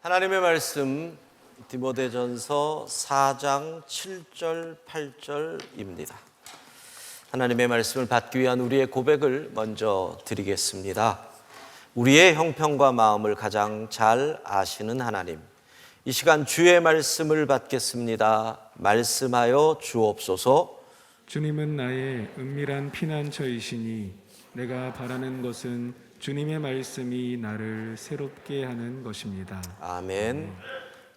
하나님의 말씀 디모데전서 4장 7절 8절입니다. 하나님의 말씀을 받기 위한 우리의 고백을 먼저 드리겠습니다. 우리의 형편과 마음을 가장 잘 아시는 하나님, 이 시간 주의 말씀을 받겠습니다. 말씀하여 주옵소서. 주님은 나의 은밀한 피난처이시니 내가 바라는 것은 주님의 말씀이 나를 새롭게 하는 것입니다. 아멘.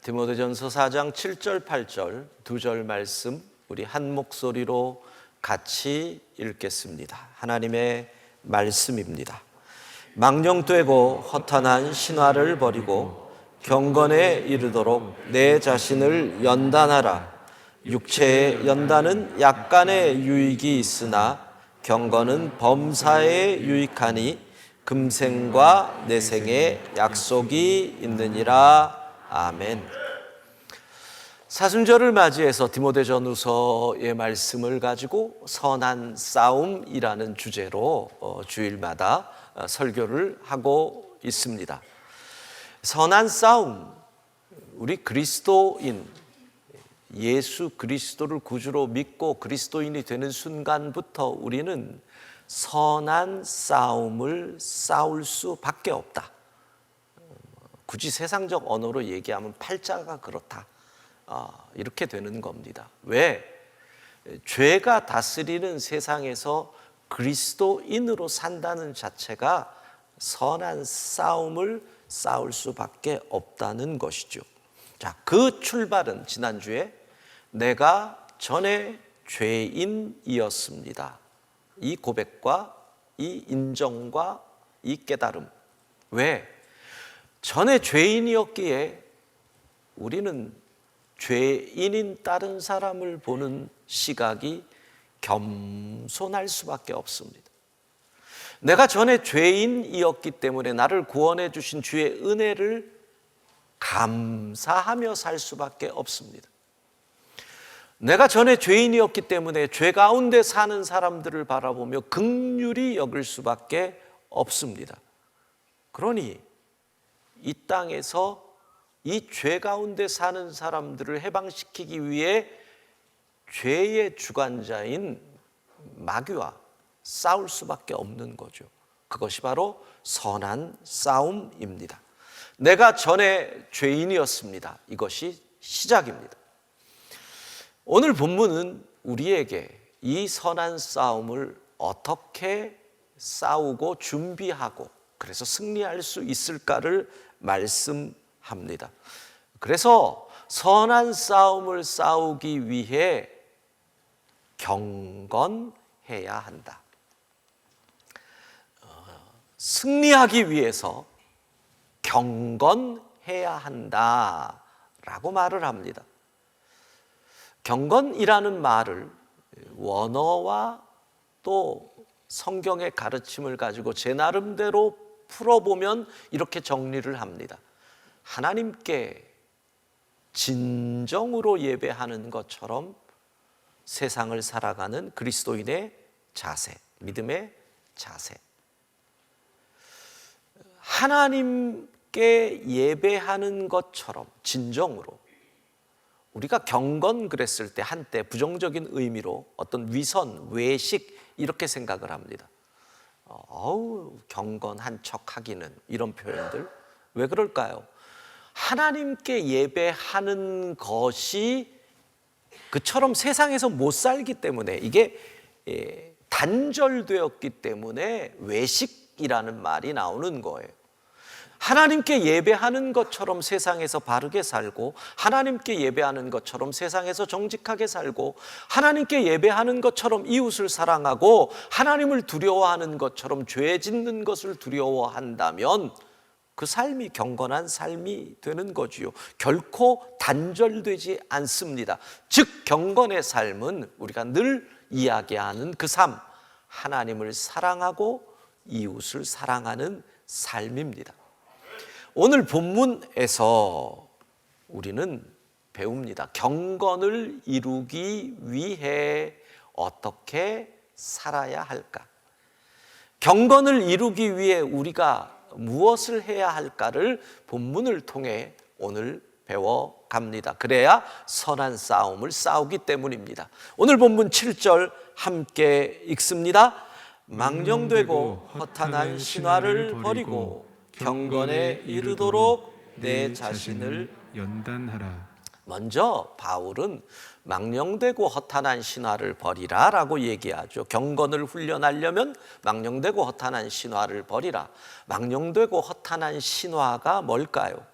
디모데전서 4장 7절 8절 두 절 말씀 우리 한 목소리로 같이 읽겠습니다. 하나님의 말씀입니다. 망령되고 허탄한 신화를 버리고 경건에 이르도록 내 자신을 연단하라. 육체의 연단은 약간의 유익이 있으나 경건은 범사에 유익하니 금생과 내생에 약속이 있느니라. 아멘. 사순절을 맞이해서 디모데전후서의 말씀을 가지고 선한 싸움이라는 주제로 주일마다 설교를 하고 있습니다. 선한 싸움, 우리 그리스도인, 예수 그리스도를 구주로 믿고 그리스도인이 되는 순간부터 우리는 선한 싸움을 싸울 수밖에 없다. 굳이 세상적 언어로 얘기하면 팔자가 그렇다. 이렇게 되는 겁니다. 왜? 죄가 다스리는 세상에서 그리스도인으로 산다는 자체가 선한 싸움을 싸울 수밖에 없다는 것이죠. 자, 그 출발은 지난주에 내가 전에 죄인이었습니다. 이 고백과 이 인정과 이 깨달음. 왜? 전에 죄인이었기에 우리는 죄인인 다른 사람을 보는 시각이 겸손할 수밖에 없습니다. 내가 전에 죄인이었기 때문에 나를 구원해 주신 주의 은혜를 감사하며 살 수밖에 없습니다. 내가 전에 죄인이었기 때문에 죄 가운데 사는 사람들을 바라보며 긍휼히 여길 수밖에 없습니다. 그러니 이 땅에서 이 죄 가운데 사는 사람들을 해방시키기 위해 죄의 주관자인 마귀와 싸울 수밖에 없는 거죠. 그것이 바로 선한 싸움입니다. 내가 전에 죄인이었습니다. 이것이 시작입니다. 오늘 본문은 우리에게 이 선한 싸움을 어떻게 싸우고 준비하고 그래서 승리할 수 있을까를 말씀합니다. 그래서 선한 싸움을 싸우기 위해 경건해야 한다. 승리하기 위해서 경건해야 한다라고 말을 합니다. 경건이라는 말을 원어와 또 성경의 가르침을 가지고 제 나름대로 풀어보면 이렇게 정리를 합니다. 하나님께 진정으로 예배하는 것처럼 세상을 살아가는 그리스도인의 자세, 믿음의 자세. 하나님께 예배하는 것처럼 진정으로 우리가 경건 그랬을 때 한때 부정적인 의미로 어떤 위선, 외식 이렇게 생각을 합니다. 경건한 척 하기는 이런 표현들 왜 그럴까요? 하나님께 예배하는 것이 그처럼 세상에서 못 살기 때문에 이게 단절되었기 때문에 외식이라는 말이 나오는 거예요. 하나님께 예배하는 것처럼 세상에서 바르게 살고 하나님께 예배하는 것처럼 세상에서 정직하게 살고 하나님께 예배하는 것처럼 이웃을 사랑하고 하나님을 두려워하는 것처럼 죄 짓는 것을 두려워한다면 그 삶이 경건한 삶이 되는 거지요. 결코 단절되지 않습니다. 즉 경건의 삶은 우리가 늘 이야기하는 그 삶, 하나님을 사랑하고 이웃을 사랑하는 삶입니다. 오늘 본문에서 우리는 배웁니다. 경건을 이루기 위해 어떻게 살아야 할까? 경건을 이루기 위해 우리가 무엇을 해야 할까를 본문을 통해 오늘 배워갑니다. 그래야 선한 싸움을 싸우기 때문입니다. 오늘 본문 7절 함께 읽습니다. 망령되고 허탄한 신화를 버리고 경건에 이르도록 내 자신을 연단하라. 먼저 바울은 망령되고 허탄한 신화를 버리라 라고 얘기하죠. 경건을 훈련하려면 망령되고 허탄한 신화를 버리라. 망령되고 허탄한 신화가 뭘까요?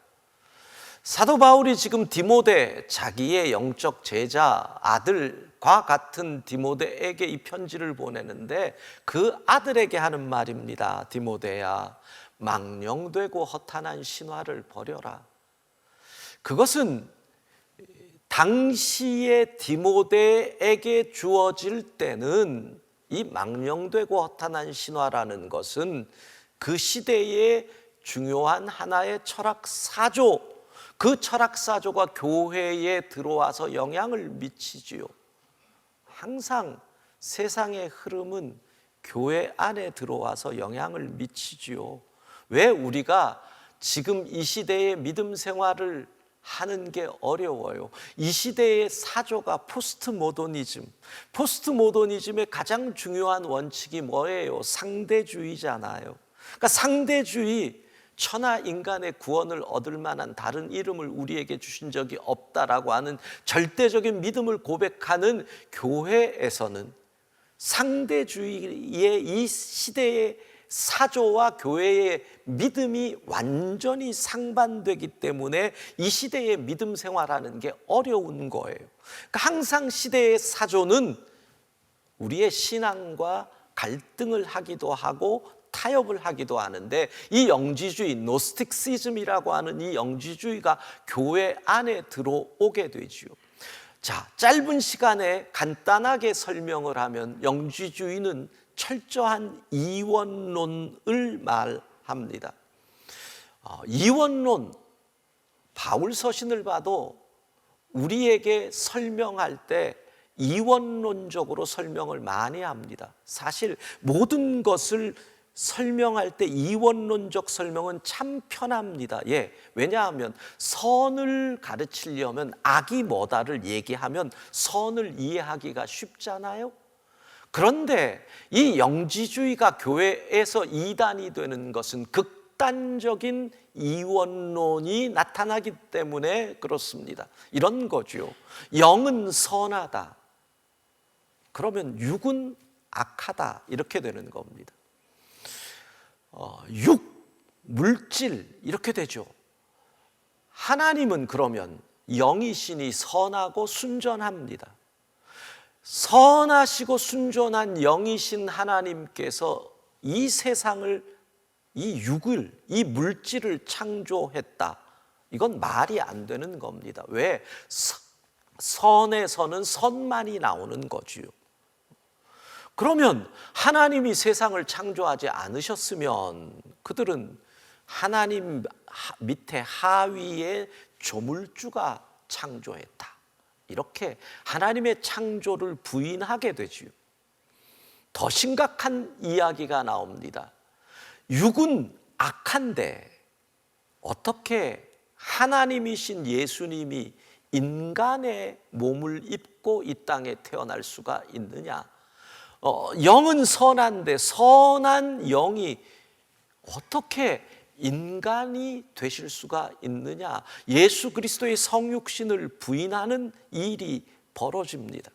사도 바울이 지금 디모데, 자기의 영적 제자 아들과 같은 디모데에게 이 편지를 보내는데 그 아들에게 하는 말입니다. 디모데야, 망령되고 허탄한 신화를 버려라. 그것은 당시의 디모데에게 주어질 때는 이 망령되고 허탄한 신화라는 것은 그 시대의 중요한 하나의 철학 사조, 그 철학 사조가 교회에 들어와서 영향을 미치지요. 항상 세상의 흐름은 교회 안에 들어와서 영향을 미치지요. 왜 우리가 지금 이 시대의 믿음 생활을 하는 게 어려워요? 이 시대의 사조가 포스트 모더니즘의 가장 중요한 원칙이 뭐예요? 상대주의잖아요. 그러니까 상대주의, 천하 인간의 구원을 얻을 만한 다른 이름을 우리에게 주신 적이 없다라고 하는 절대적인 믿음을 고백하는 교회에서는 상대주의의 이 시대의 사조와 교회의 믿음이 완전히 상반되기 때문에 이 시대의 믿음 생활하는 게 어려운 거예요. 그러니까 항상 시대의 사조는 우리의 신앙과 갈등을 하기도 하고 타협을 하기도 하는데, 이 영지주의, 노스틱시즘이라고 하는 이 영지주의가 교회 안에 들어오게 되지요. 자, 짧은 시간에 간단하게 설명을 하면 영지주의는 철저한 이원론을 말합니다. 이원론, 바울 서신을 봐도 우리에게 설명할 때 이원론적으로 설명을 많이 합니다. 사실 모든 것을 설명할 때 이원론적 설명은 참 편합니다. 왜냐하면 선을 가르치려면 악이 뭐다를 얘기하면 선을 이해하기가 쉽잖아요. 그런데 이 영지주의가 교회에서 이단이 되는 것은 극단적인 이원론이 나타나기 때문에 그렇습니다. 이런 거죠. 영은 선하다, 그러면 육은 악하다, 이렇게 되는 겁니다. 육, 물질, 이렇게 되죠. 하나님은 그러면 영이시니 선하고 순전합니다. 선하시고 순전한 영이신 하나님께서 이 세상을, 이 육을, 이 물질을 창조했다. 이건 말이 안 되는 겁니다. 왜? 선에서는 선만이 나오는 거지요. 그러면 하나님이 세상을 창조하지 않으셨으면 그들은 하나님 밑에 하위의 조물주가 창조했다, 이렇게 하나님의 창조를 부인하게 되지요. 더 심각한 이야기가 나옵니다. 육은 악한데 어떻게 하나님이신 예수님이 인간의 몸을 입고 이 땅에 태어날 수가 있느냐? 영은 선한데 선한 영이 어떻게 인간이 되실 수가 있느냐? 예수 그리스도의 성육신을 부인하는 일이 벌어집니다.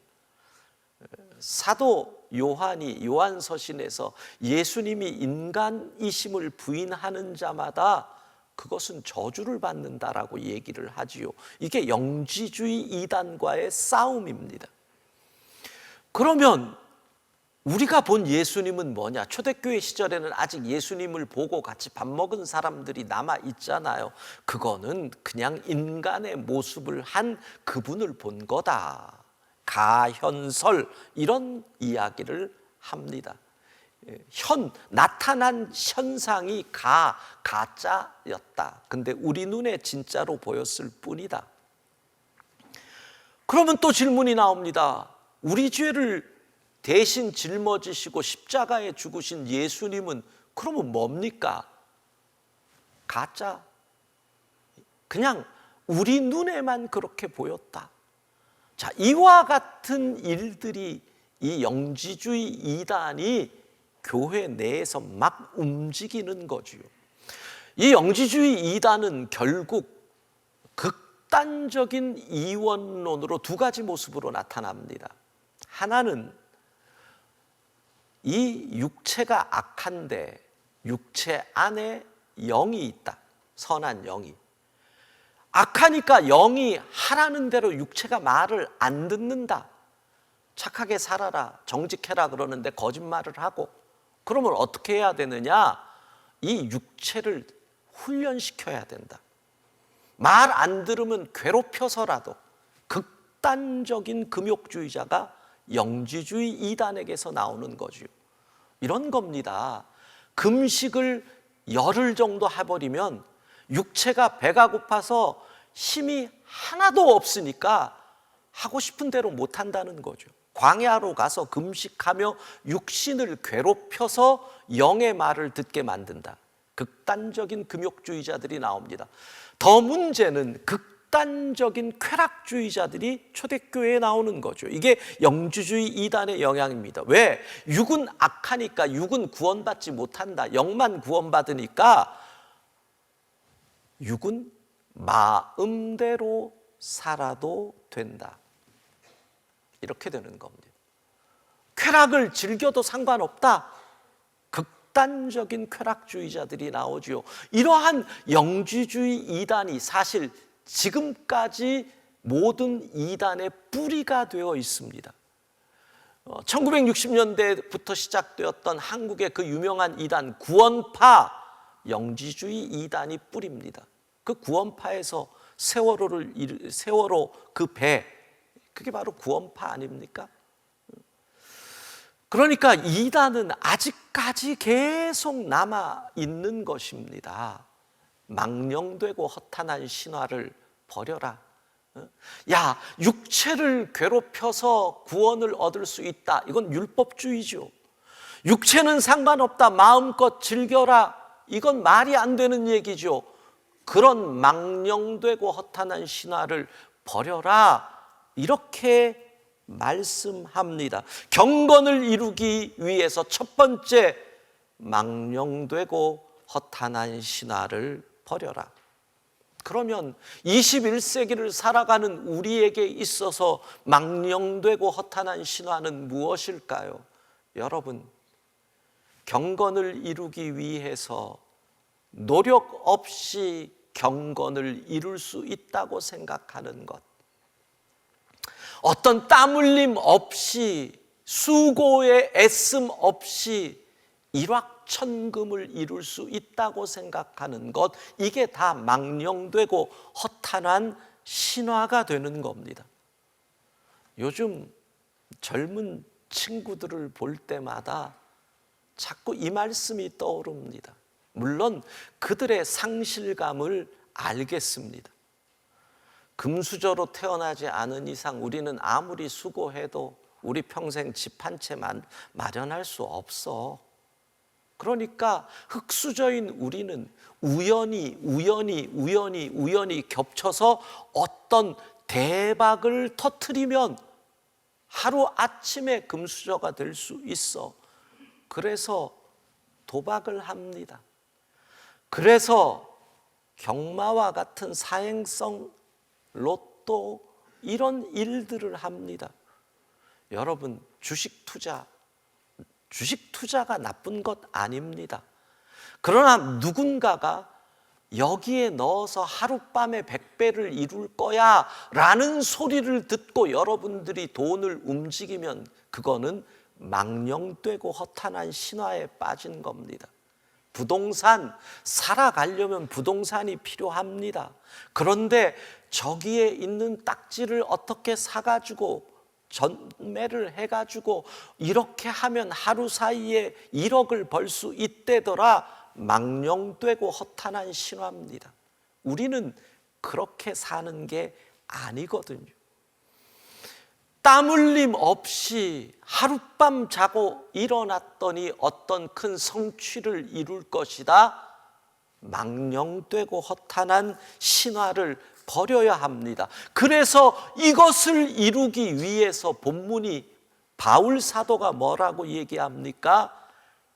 사도 요한이 요한서신에서 예수님이 인간이심을 부인하는 자마다 그것은 저주를 받는다라고 얘기를 하지요. 이게 영지주의 이단과의 싸움입니다. 그러면 우리가 본 예수님은 뭐냐? 초대교회 시절에는 아직 예수님을 보고 같이 밥 먹은 사람들이 남아 있잖아요. 그거는 그냥 인간의 모습을 한 그분을 본 거다, 가현설, 이런 이야기를 합니다. 나타난 현상이 가짜였다. 근데 우리 눈에 진짜로 보였을 뿐이다. 그러면 또 질문이 나옵니다. 우리 죄를 대신 짊어지시고 십자가에 죽으신 예수님은 그러면 뭡니까? 가짜, 그냥 우리 눈에만 그렇게 보였다. 자, 이와 같은 일들이 이 영지주의 이단이 교회 내에서 막 움직이는 거지요. 이 영지주의 이단은 결국 극단적인 이원론으로 두 가지 모습으로 나타납니다. 하나는 이 육체가 악한데 육체 안에 영이 있다. 선한 영이. 악하니까 영이 하라는 대로 육체가 말을 안 듣는다. 착하게 살아라, 정직해라 그러는데 거짓말을 하고, 그러면 어떻게 해야 되느냐? 이 육체를 훈련시켜야 된다. 말 안 들으면 괴롭혀서라도. 극단적인 금욕주의자가 영지주의 이단에게서 나오는 거죠. 이런 겁니다. 금식을 열흘 정도 해버리면 육체가 배가 고파서 힘이 하나도 없으니까 하고 싶은 대로 못한다는 거죠. 광야로 가서 금식하며 육신을 괴롭혀서 영의 말을 듣게 만든다. 극단적인 금욕주의자들이 나옵니다. 더 문제는 극단적인 쾌락주의자들이 초대교회에 나오는 거죠. 이게 영지주의 이단의 영향입니다. 왜? 육은 악하니까, 육은 구원받지 못한다. 영만 구원받으니까 육은 마음대로 살아도 된다. 이렇게 되는 겁니다. 쾌락을 즐겨도 상관없다. 극단적인 쾌락주의자들이 나오지요. 이러한 영지주의 이단이 사실 지금까지 모든 이단의 뿌리가 되어 있습니다. 1960년대부터 시작되었던 한국의 그 유명한 이단 구원파 영지주의 이단이 뿌리입니다. 그 구원파에서 세월호 그 배, 그게 바로 구원파 아닙니까? 그러니까 이단은 아직까지 계속 남아 있는 것입니다. 망령되고 허탄한 신화를 버려라. 야, 육체를 괴롭혀서 구원을 얻을 수 있다. 이건 율법주의죠. 육체는 상관없다. 마음껏 즐겨라. 이건 말이 안 되는 얘기죠. 그런 망령되고 허탄한 신화를 버려라. 이렇게 말씀합니다. 경건을 이루기 위해서 첫 번째, 망령되고 허탄한 신화를 버려라. 그러면 21세기를 살아가는 우리에게 있어서 망령되고 허탄한 신화는 무엇일까요? 여러분, 경건을 이루기 위해서 노력 없이 경건을 이룰 수 있다고 생각하는 것, 어떤 땀 흘림 없이, 수고의 애씀 없이 일확천금을 이룰 수 있다고 생각하는 것, 이게 다 망령되고 허탄한 신화가 되는 겁니다. 요즘 젊은 친구들을 볼 때마다 자꾸 이 말씀이 떠오릅니다. 물론 그들의 상실감을 알겠습니다. 금수저로 태어나지 않은 이상 우리는 아무리 수고해도 우리 평생 집 한 채 마련할 수 없어. 그러니까 흙수저인 우리는 우연히 겹쳐서 어떤 대박을 터뜨리면 하루아침에 금수저가 될 수 있어. 그래서 도박을 합니다. 그래서 경마와 같은 사행성 로또, 이런 일들을 합니다. 여러분, 주식 투자가 나쁜 것 아닙니다. 그러나 누군가가 여기에 넣어서 하룻밤에 100배를 이룰 거야 라는 소리를 듣고 여러분들이 돈을 움직이면 그거는 망령되고 허탄한 신화에 빠진 겁니다. 부동산, 살아가려면 부동산이 필요합니다. 그런데 저기에 있는 딱지를 어떻게 사가지고 전매를 해가지고 이렇게 하면 하루 사이에 1억을 벌 수 있대더라. 망령되고 허탄한 신화입니다. 우리는 그렇게 사는 게 아니거든요. 땀 흘림 없이 하룻밤 자고 일어났더니 어떤 큰 성취를 이룰 것이다. 망령되고 허탄한 신화를 버려야 합니다. 그래서 이것을 이루기 위해서 본문이 바울 사도가 뭐라고 얘기합니까?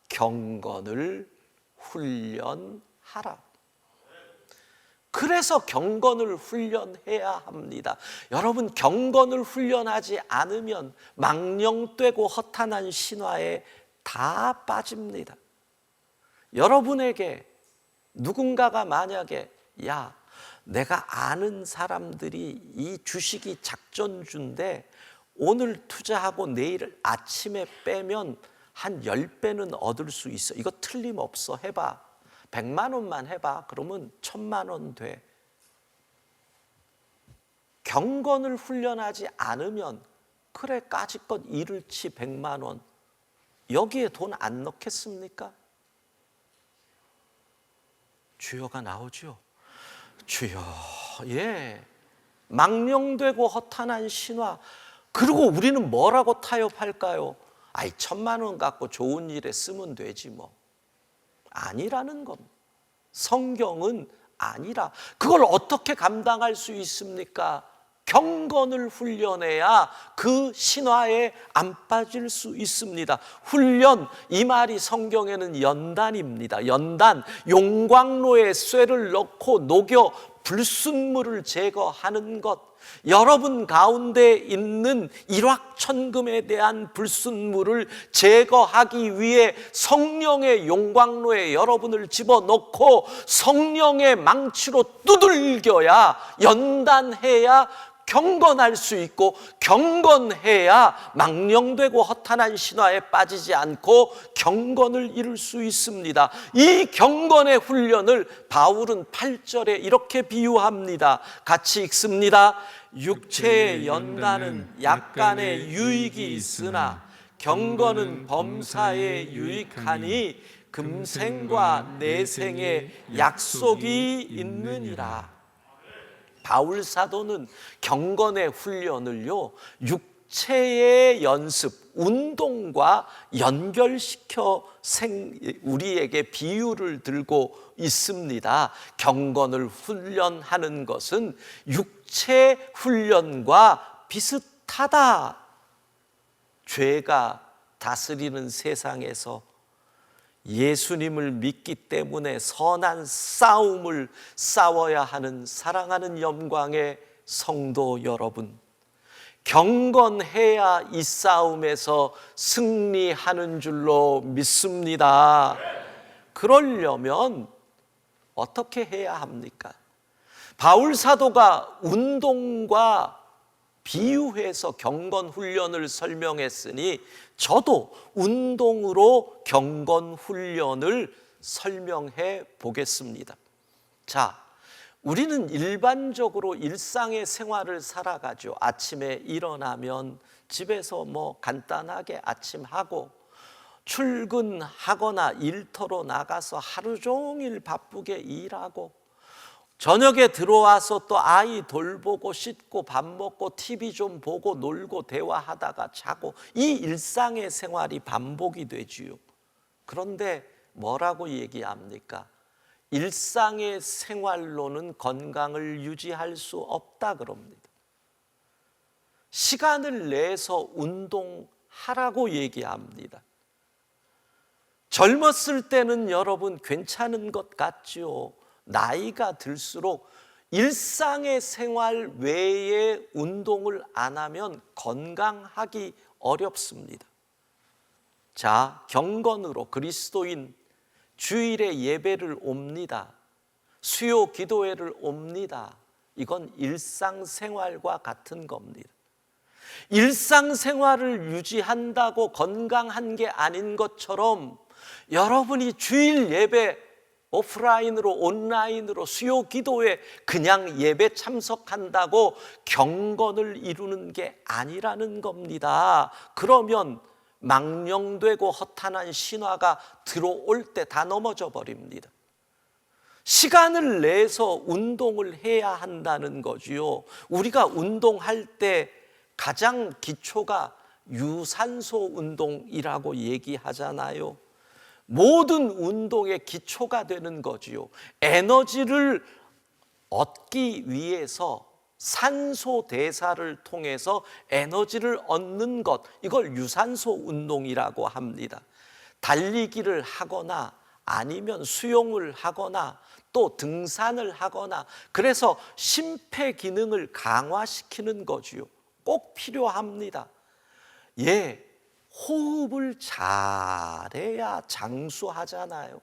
경건을 훈련하라. 그래서 경건을 훈련해야 합니다. 여러분, 경건을 훈련하지 않으면 망령되고 허탄한 신화에 다 빠집니다. 여러분에게 누군가가 만약에 야, 내가 아는 사람들이 이 주식이 작전주인데 오늘 투자하고 내일 아침에 빼면 한 10배는 얻을 수 있어. 이거 틀림없어. 해봐. 100만 원만 해봐. 그러면 1000만 원 돼. 경건을 훈련하지 않으면 그래 까짓것 이를치 100만 원. 여기에 돈 안 넣겠습니까? 주여가 나오죠. 주여, 예, 망령되고 허탄한 신화. 그리고 우리는 뭐라고 타협할까요? 아이, 1000만 원 갖고 좋은 일에 쓰면 되지 뭐. 아니라는 겁니다. 성경은 아니라. 그걸 어떻게 감당할 수 있습니까? 경건을 훈련해야 그 신화에 안 빠질 수 있습니다. 훈련, 이 말이 성경에는 연단입니다. 연단, 용광로에 쇠를 넣고 녹여 불순물을 제거하는 것. 여러분 가운데 있는 일확천금에 대한 불순물을 제거하기 위해 성령의 용광로에 여러분을 집어넣고 성령의 망치로 두들겨야, 연단해야 경건할 수 있고, 경건해야 망령되고 허탄한 신화에 빠지지 않고 경건을 이룰 수 있습니다. 이 경건의 훈련을 바울은 8절에 이렇게 비유합니다. 같이 읽습니다. 육체의 연단은 약간의 유익이 있으나 경건은 범사에 유익하니 금생과 내생에 약속이 있느니라. 바울 사도는 경건의 훈련을요, 육체의 연습, 운동과 연결시켜 우리에게 비유를 들고 있습니다. 경건을 훈련하는 것은 육체 훈련과 비슷하다. 죄가 다스리는 세상에서 예수님을 믿기 때문에 선한 싸움을 싸워야 하는 사랑하는 영광의 성도 여러분, 경건해야 이 싸움에서 승리하는 줄로 믿습니다. 그러려면 어떻게 해야 합니까? 바울 사도가 운동과 비유해서 경건 훈련을 설명했으니 저도 운동으로 경건 훈련을 설명해 보겠습니다. 자, 우리는 일반적으로 일상의 생활을 살아가죠. 아침에 일어나면 집에서 뭐 간단하게 아침하고 출근하거나 일터로 나가서 하루 종일 바쁘게 일하고 저녁에 들어와서 또 아이 돌보고 씻고 밥 먹고 TV 좀 보고 놀고 대화하다가 자고, 이 일상의 생활이 반복이 되지요. 그런데 뭐라고 얘기합니까? 일상의 생활로는 건강을 유지할 수 없다 그럽니다. 시간을 내서 운동하라고 얘기합니다. 젊었을 때는 여러분 괜찮은 것 같지요. 나이가 들수록 일상의 생활 외에 운동을 안 하면 건강하기 어렵습니다. 자, 경건으로 그리스도인 주일에 예배를 옵니다. 수요 기도회를 옵니다. 이건 일상생활과 같은 겁니다. 일상생활을 유지한다고 건강한 게 아닌 것처럼 여러분이 주일 예배 오프라인으로 온라인으로 수요 기도에 그냥 예배 참석한다고 경건을 이루는 게 아니라는 겁니다. 그러면 망령되고 허탄한 신화가 들어올 때 다 넘어져 버립니다. 시간을 내서 운동을 해야 한다는 거지요. 우리가 운동할 때 가장 기초가 유산소 운동이라고 얘기하잖아요. 모든 운동의 기초가 되는 거지요. 에너지를 얻기 위해서 산소 대사를 통해서 에너지를 얻는 것, 이걸 유산소 운동이라고 합니다. 달리기를 하거나 아니면 수영을 하거나 또 등산을 하거나, 그래서 심폐 기능을 강화시키는 거지요. 꼭 필요합니다. 호흡을 잘해야 장수하잖아요.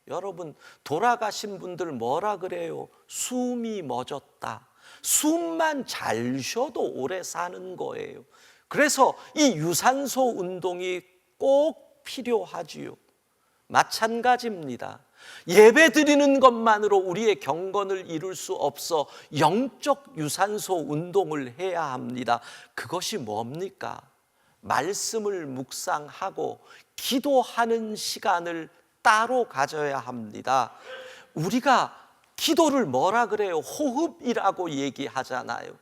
여러분, 돌아가신 분들 뭐라 그래요? 숨이 멎었다. 숨만 잘 쉬어도 오래 사는 거예요. 그래서 이 유산소 운동이 꼭 필요하지요. 마찬가지입니다. 예배 드리는 것만으로 우리의 경건을 이룰 수 없어 영적 유산소 운동을 해야 합니다. 그것이 뭡니까? 말씀을 묵상하고 기도하는 시간을 따로 가져야 합니다. 우리가 기도를 뭐라 그래요? 호흡이라고 얘기하잖아요.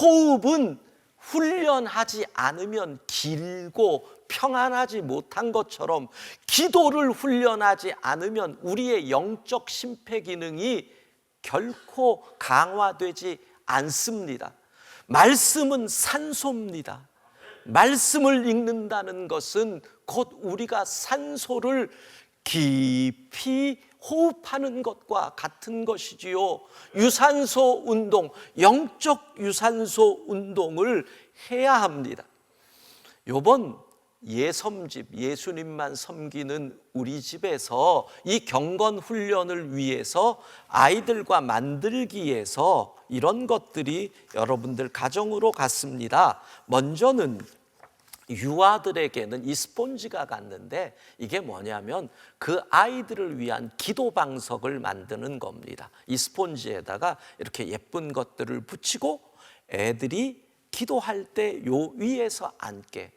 호흡은 훈련하지 않으면 길고 평안하지 못한 것처럼, 기도를 훈련하지 않으면 우리의 영적 심폐 기능이 결코 강화되지 않습니다. 말씀은 산소입니다. 말씀을 읽는다는 것은 곧 우리가 산소를 깊이 호흡하는 것과 같은 것이지요. 유산소 운동, 영적 유산소 운동을 해야 합니다. 요번 예섬집, 예수님만 섬기는 우리 집에서 이 경건 훈련을 위해서 아이들과 만들기에서 이런 것들이 여러분들 가정으로 갔습니다. 먼저는 유아들에게는 이 스폰지가 갔는데, 이게 뭐냐면 그 아이들을 위한 기도 방석을 만드는 겁니다. 이 스폰지에다가 이렇게 예쁜 것들을 붙이고 애들이 기도할 때 요 위에서 앉게.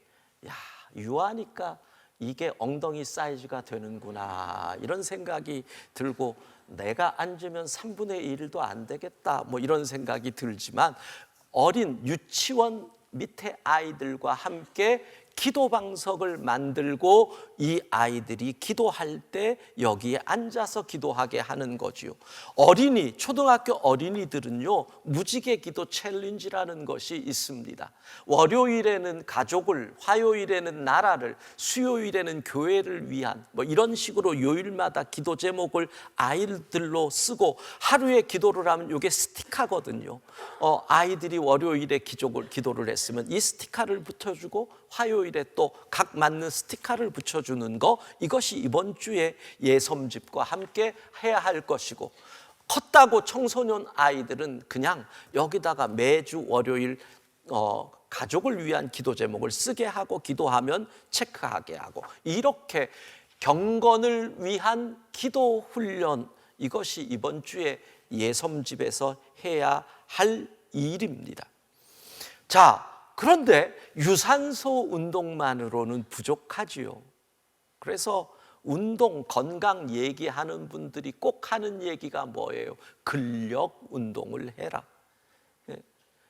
유아니까 이게 엉덩이 사이즈가 되는구나, 이런 생각이 들고, 내가 앉으면 3분의 1도 안 되겠다, 뭐 이런 생각이 들지만, 어린 유치원 밑에 아이들과 함께 기도 방석을 만들고 이 아이들이 기도할 때 여기에 앉아서 기도하게 하는 거지요. 어린이, 초등학교 어린이들은요, 무지개 기도 챌린지라는 것이 있습니다. 월요일에는 가족을, 화요일에는 나라를, 수요일에는 교회를 위한, 뭐 이런 식으로 요일마다 기도 제목을 아이들로 쓰고, 하루에 기도를 하면 이게 스티커거든요. 아이들이 월요일에 기도를 했으면 이 스티커를 붙여주고, 화요일에 또 각 맞는 스티커를 붙여주는 거, 이것이 이번 주에 예섬집과 함께 해야 할 것이고, 컸다고 청소년 아이들은 그냥 여기다가 매주 월요일 가족을 위한 기도 제목을 쓰게 하고, 기도하면 체크하게 하고, 이렇게 경건을 위한 기도 훈련, 이것이 이번 주에 예섬집에서 해야 할 일입니다. 자, 그런데 유산소 운동만으로는 부족하지요. 그래서 운동, 건강 얘기하는 분들이 꼭 하는 얘기가 뭐예요? 근력 운동을 해라.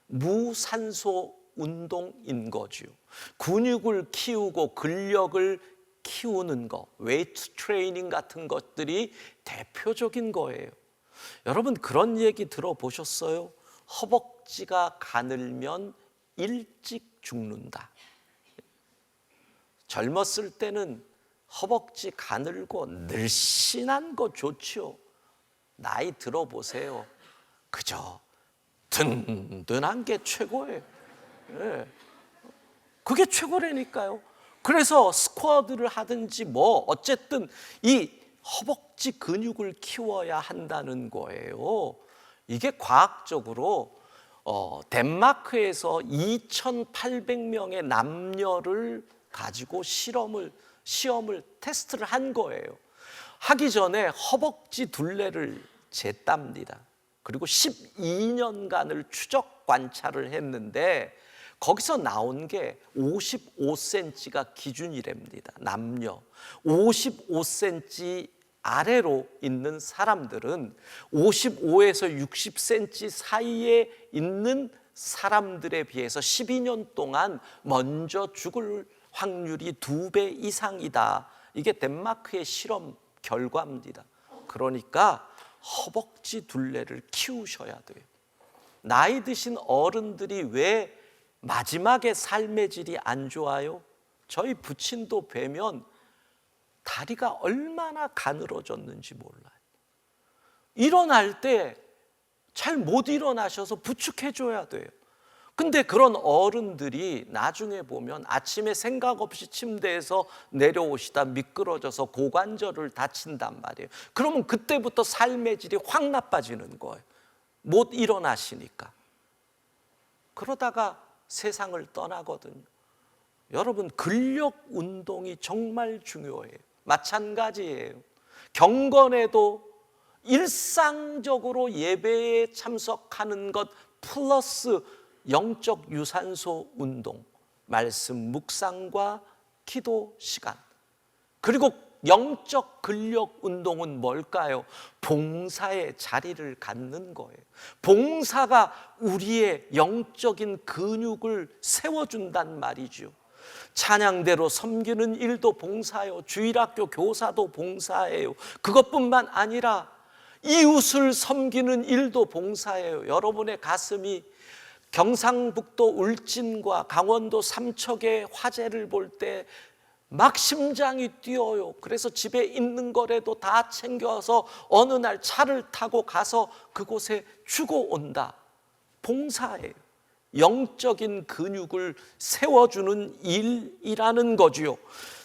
무산소 운동인 거지요. 근육을 키우고 근력을 키우는 거, 웨이트 트레이닝 같은 것들이 대표적인 거예요. 여러분, 그런 얘기 들어보셨어요? 허벅지가 가늘면 일찍 죽는다. 젊었을 때는 허벅지 가늘고 늘씬한 거 좋죠. 나이 들어보세요. 그저 든든한 게 최고예요. 그게 최고라니까요. 그래서 스쿼트를 하든지 뭐 어쨌든 이 허벅지 근육을 키워야 한다는 거예요. 이게 과학적으로 덴마크에서 2,800명의 남녀를 가지고 시험을 테스트를 한 거예요. 하기 전에 허벅지 둘레를 쟀답니다. 그리고 12년간을 추적 관찰을 했는데, 거기서 나온 게 55cm가 기준이랍니다. 남녀 55cm 아래로 있는 사람들은 55에서 60cm 사이에 있는 사람들에 비해서 12년 동안 먼저 죽을 확률이 2배 이상이다, 이게 덴마크의 실험 결과입니다. 그러니까 허벅지 둘레를 키우셔야 돼요. 나이 드신 어른들이 왜 마지막에 삶의 질이 안 좋아요? 저희 부친도 뵈면 다리가 얼마나 가늘어졌는지 몰라요. 일어날 때 잘 못 일어나셔서 부축해줘야 돼요. 근데 그런 어른들이 나중에 보면 아침에 생각 없이 침대에서 내려오시다 미끄러져서 고관절을 다친단 말이에요. 그러면 그때부터 삶의 질이 확 나빠지는 거예요. 못 일어나시니까. 그러다가 세상을 떠나거든요. 여러분, 근력 운동이 정말 중요해요. 마찬가지예요. 경건에도 일상적으로 예배에 참석하는 것 플러스 영적 유산소 운동, 말씀 묵상과 기도 시간, 그리고 영적 근력 운동은 뭘까요? 봉사의 자리를 갖는 거예요. 봉사가 우리의 영적인 근육을 세워준단 말이죠. 찬양대로 섬기는 일도 봉사예요. 주일학교 교사도 봉사예요. 그것뿐만 아니라 이웃을 섬기는 일도 봉사예요. 여러분의 가슴이 경상북도 울진과 강원도 삼척의 화재를 볼 때 막 심장이 뛰어요. 그래서 집에 있는 거라도 다 챙겨서 어느 날 차를 타고 가서 그곳에 주고 온다. 봉사예요. 영적인 근육을 세워주는 일이라는 거지요.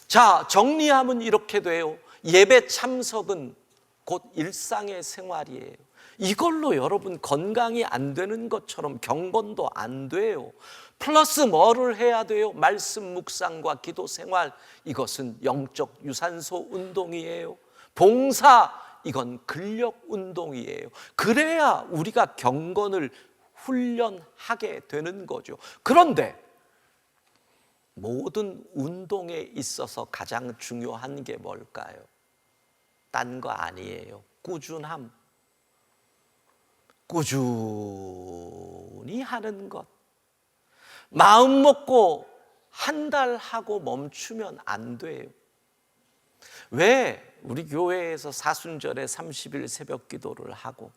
자, 정리하면 이렇게 돼요. 예배 참석은 곧 일상의 생활이에요. 이걸로 여러분 건강이 안 되는 것처럼 경건도 안 돼요. 플러스 뭐를 해야 돼요? 말씀 묵상과 기도 생활, 이것은 영적 유산소 운동이에요. 봉사, 이건 근력 운동이에요. 그래야 우리가 경건을 훈련하게 되는 거죠. 그런데 모든 운동에 있어서 가장 중요한 게 뭘까요? 딴 거 아니에요. 꾸준함. 꾸준히 하는 것. 마음 먹고 한 달 하고 멈추면 안 돼요. 왜 우리 교회에서 사순절에 30일 새벽 기도를 하고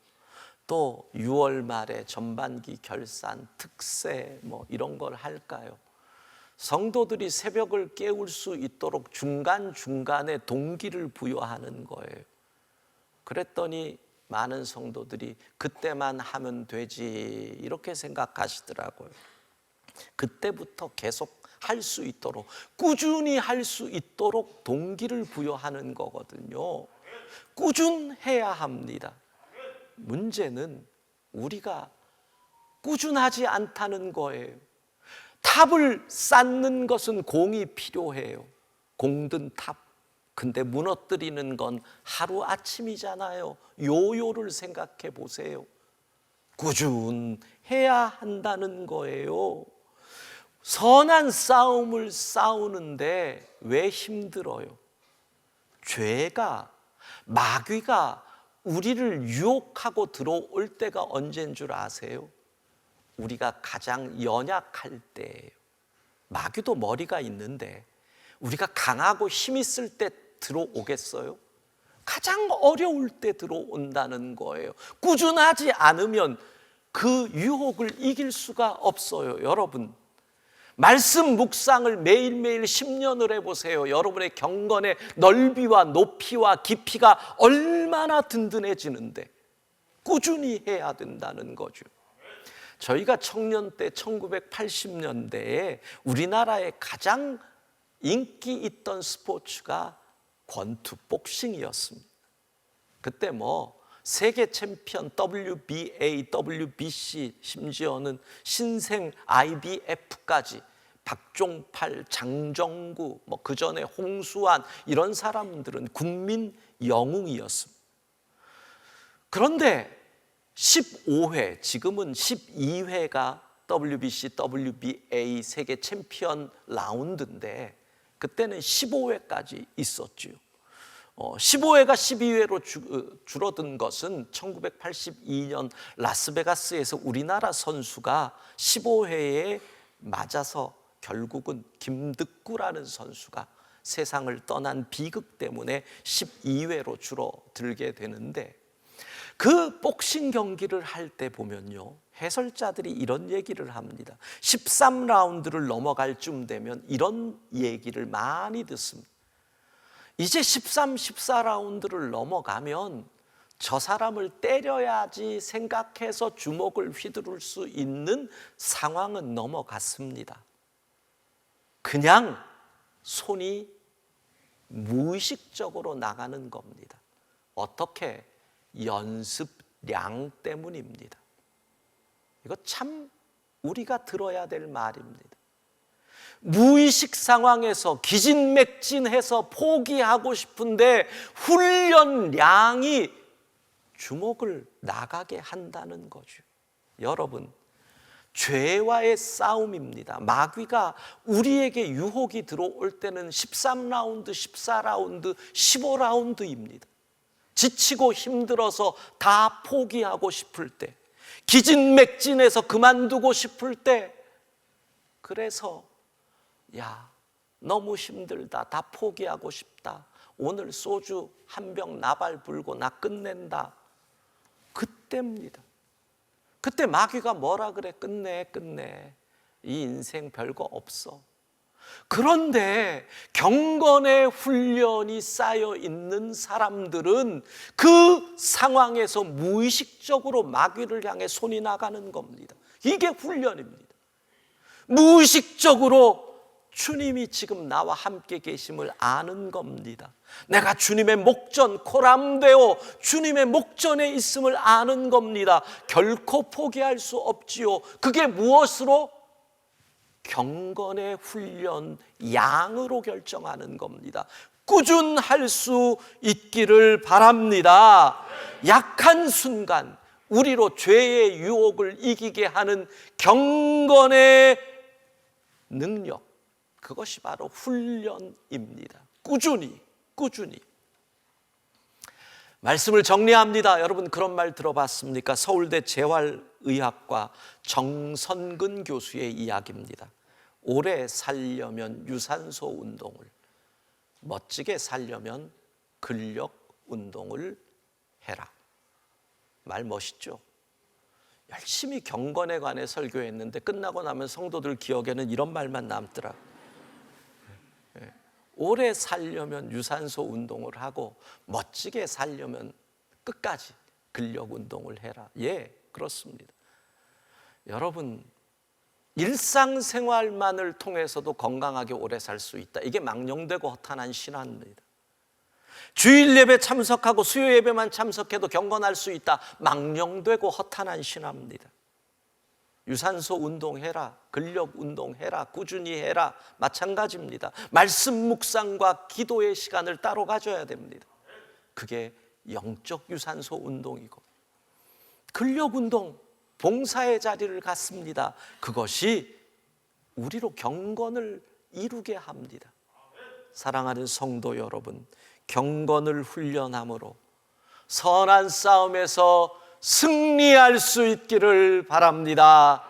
또 6월 말에 전반기 결산, 특세 뭐 이런 걸 할까요? 성도들이 새벽을 깨울 수 있도록 중간중간에 동기를 부여하는 거예요. 그랬더니 많은 성도들이 그때만 하면 되지 이렇게 생각하시더라고요. 그때부터 계속 할 수 있도록, 꾸준히 할 수 있도록 동기를 부여하는 거거든요. 꾸준해야 합니다. 문제는 우리가 꾸준하지 않다는 거예요. 탑을 쌓는 것은 공이 필요해요. 공든 탑. 근데 무너뜨리는 건 하루아침이잖아요. 요요를 생각해 보세요. 꾸준해야 한다는 거예요. 선한 싸움을 싸우는데 왜 힘들어요? 죄가, 마귀가 우리를 유혹하고 들어올 때가 언제인 줄 아세요? 우리가 가장 연약할 때예요. 마귀도 머리가 있는데 우리가 강하고 힘 있을 때 들어오겠어요? 가장 어려울 때 들어온다는 거예요. 꾸준하지 않으면 그 유혹을 이길 수가 없어요. 여러분, 말씀 묵상을 매일매일 10년을 해보세요. 여러분의 경건의 넓이와 높이와 깊이가 얼마나 든든해지는데 꾸준히 해야 된다는 거죠. 저희가 청년 때 1980년대에 우리나라에 가장 인기 있던 스포츠가 권투 복싱이었습니다. 그때 뭐 세계 챔피언 WBA, WBC, 심지어는 신생 IBF까지 박종팔, 장정구, 뭐 그 전에 홍수환 이런 사람들은 국민 영웅이었습니다. 그런데 15회, 지금은 12회가 WBC, WBA 세계 챔피언 라운드인데 그때는 15회까지 있었죠. 15회가 12회로 줄어든 것은 1982년 라스베가스에서 우리나라 선수가 15회에 맞아서 결국은 김득구라는 선수가 세상을 떠난 비극 때문에 12회로 줄어들게 되는데, 그 복싱 경기를 할 때 보면요, 해설자들이 이런 얘기를 합니다. 13라운드를 넘어갈 쯤 되면 이런 얘기를 많이 듣습니다. 이제 13, 14라운드를 넘어가면 저 사람을 때려야지 생각해서 주먹을 휘두를 수 있는 상황은 넘어갔습니다. 그냥 손이 무의식적으로 나가는 겁니다. 어떻게? 연습량 때문입니다. 이거 참 우리가 들어야 될 말입니다. 무의식 상황에서 기진맥진해서 포기하고 싶은데 훈련량이 주먹을 나가게 한다는 거죠. 여러분, 죄와의 싸움입니다. 마귀가 우리에게 유혹이 들어올 때는 13라운드, 14라운드, 15라운드입니다. 지치고 힘들어서 다 포기하고 싶을 때, 기진맥진해서 그만두고 싶을 때, 그래서 야, 너무 힘들다, 다 포기하고 싶다, 오늘 소주 한 병 나발 불고 나 끝낸다, 그때입니다. 그때 마귀가 뭐라 그래? 끝내, 이 인생 별거 없어. 그런데 경건의 훈련이 쌓여 있는 사람들은 그 상황에서 무의식적으로 마귀를 향해 손이 나가는 겁니다. 이게 훈련입니다. 무의식적으로 주님이 지금 나와 함께 계심을 아는 겁니다. 내가 주님의 목전, 코람데오 주님의 목전에 있음을 아는 겁니다. 결코 포기할 수 없지요. 그게 무엇으로? 경건의 훈련 양으로 결정하는 겁니다. 꾸준할 수 있기를 바랍니다. 약한 순간 우리로 죄의 유혹을 이기게 하는 경건의 능력, 그것이 바로 훈련입니다. 꾸준히 말씀을 정리합니다. 여러분, 그런 말 들어봤습니까? 서울대 재활의학과 정선근 교수의 이야기입니다. 오래 살려면 유산소 운동을, 멋지게 살려면 근력 운동을 해라. 말 멋있죠? 열심히 경건에 관해 설교했는데 끝나고 나면 성도들 기억에는 이런 말만 남더라. 오래 살려면 유산소 운동을 하고 멋지게 살려면 끝까지 근력 운동을 해라. 예, 그렇습니다. 여러분, 일상생활만을 통해서도 건강하게 오래 살 수 있다. 이게 망령되고 허탄한 신화입니다. 주일 예배 참석하고 수요 예배만 참석해도 경건할 수 있다. 망령되고 허탄한 신화입니다. 유산소 운동해라, 근력 운동해라, 꾸준히 해라, 마찬가지입니다. 말씀 묵상과 기도의 시간을 따로 가져야 됩니다. 그게 영적 유산소 운동이고, 근력 운동, 봉사의 자리를 갖습니다. 그것이 우리로 경건을 이루게 합니다. 사랑하는 성도 여러분, 경건을 훈련함으로 선한 싸움에서 승리할 수 있기를 바랍니다.